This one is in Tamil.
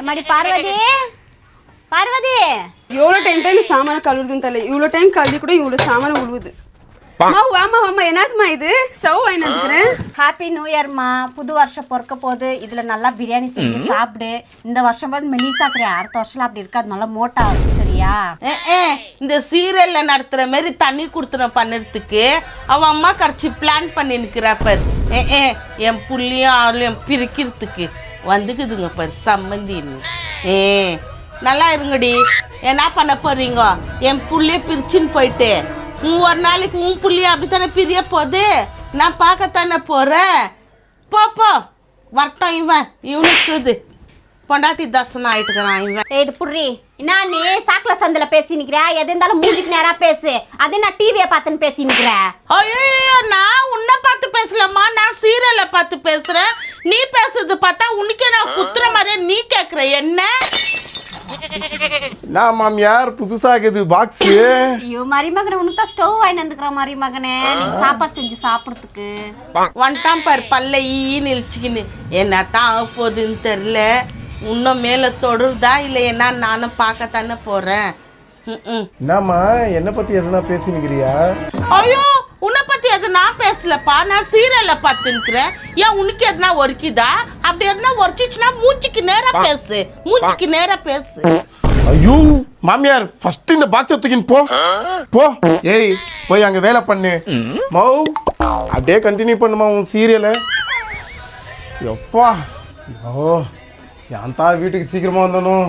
எம்மாடி பார்வதி பார்வதி எவ்வளோ டைம் தான் இந்த சாமான கழுவுதுன்னு தெரியல. இவ்வளோ டைம் கழுவி கூட இவ்வளோ சாமான உழுவுது. வாமா என்னதுமா இது? ஸ்டவ் வாங்கி வந்துக்கிறேன். ஹாப்பி நியூ இயர்மா. புது வருஷம் பிறக்க போகுது. இதில் நல்லா பிரியாணி செஞ்சு சாப்பிடு. இந்த வருஷம் போது மெலிசாக்குறியா, அடுத்த வருஷம் அப்படி இருக்காது, நல்லா மோட்டா ஆகும் சரியா? இந்த சீரியல்ல நடத்துற மாதிரி தண்ணி கொடுத்துன பண்ணுறதுக்கு அவன் அம்மா கரைச்சி பிளான் பண்ணி நிற்கிறாப்ப. என் புள்ளியும் அவளையும் பிரிக்கிறதுக்கு வந்துக்குதுங்க பாரு சம்மந்தின்னு. நல்லா இருங்கடி. என்ன பண்ண போறீங்க? என் புள்ளிய பிரிச்சுன்னு போயிட்டு ஒரு நாளைக்கு உன் புள்ளிய அப்படித்தானே பிரிய போகுது. நான் பார்க்கத்தானே போறேன். போ வரட்டும். இவனுக்கு இது பொண்டாட்டி தர்சனம் ஆயிட்டுக்கிறான் இவன். இது புரி என்ன நீ சாக்கல சந்தில பேசி நிக்கிற? எது இருந்தாலும் மூஞ்சிக்கு நேரா பேசு. அது நான் டிவியை பார்த்துன்னு பேசி நிக்கிறேன். ஐயோ நான் உன்னை பார்த்து பேசலம்மா, நான் சீரியலை பார்த்து பேசுறேன். நீ பேசுறது பார்த்தா உனக்கே நான் குத்துற மாதிரியே நீ கேட்குற என்ன? நான் மாமியார் புதுசாகுது பாக்ஸ். ஐயோ மருமகனே, உனக்கு தான் ஸ்டவ் வாங்கி வந்துக்கிற மருமகனே, நீ சாப்பாடு செஞ்சு சாப்பிட்றதுக்கு வந்துட்டான் பாரு பல்ல ஈன்னு இழிச்சிக்கின்னு. என்ன தான் ஆக போகுதுன்னு தெரில. இன்னும் மேலே தொடருதா இல்லை என்ன நானும் பார்க்கத்தானே போகிறேன். என்னம்மா என்னை பற்றி எதுனா பேசினுக்கிறியா? ஐயோ உன்னை பற்றி எது நான் பேசலப்பா, நான் சீரியலில் பார்த்துன்னுக்கிறேன். ஏன் உனக்கு எதுனா ஒர்க்கிதா? அப்படி எதுனா ஒர்ச்சிச்சுன்னா மூச்சுக்கு நேராக பேசு, மூச்சுக்கு நேராக பேசு. ஐயோ மாமியார் ஃபர்ஸ்ட் இந்த பாக்ஸை தூக்கின்னு போ. ஏய் போய் அங்கே வேலை பண்ணு. மௌ அப்படியே கண்டினியூ பண்ணுமா உன் சீரியலை. எப்பா ஐயோ ஏன் தான் வீட்டுக்கு சீக்கிரமாக வந்தனும்.